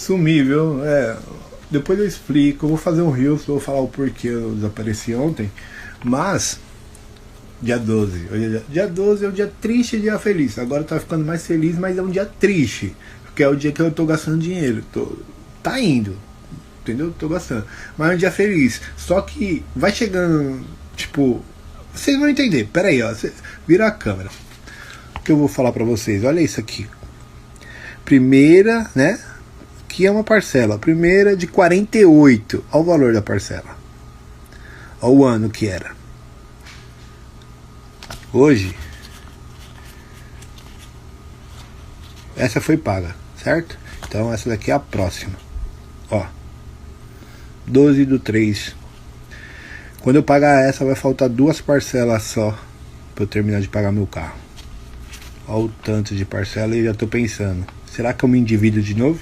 Sumi, viu? Depois eu explico, eu vou fazer um Reels, vou falar o porquê eu desapareci ontem. Mas, dia 12. Dia 12 é um dia triste e dia feliz. Agora tá ficando mais feliz, mas é um dia triste. Porque é o dia que eu tô gastando dinheiro. Tá indo, entendeu? Tô gastando. Mas é um dia feliz. Só que vai chegando, tipo... Vocês vão entender. Pera aí, ó. Vira a câmera. O que eu vou falar pra vocês? Olha isso aqui. Primeira, né? Que é uma parcela. Primeira de 48. Olha o valor da parcela. Olha o ano que era. Hoje, essa foi paga, certo? Então essa daqui é a próxima. Ó, 12/3. Quando eu pagar essa, vai faltar 2 parcelas só pra eu terminar de pagar meu carro. Olha o tanto de parcela e já tô pensando, será que eu me endivido de novo?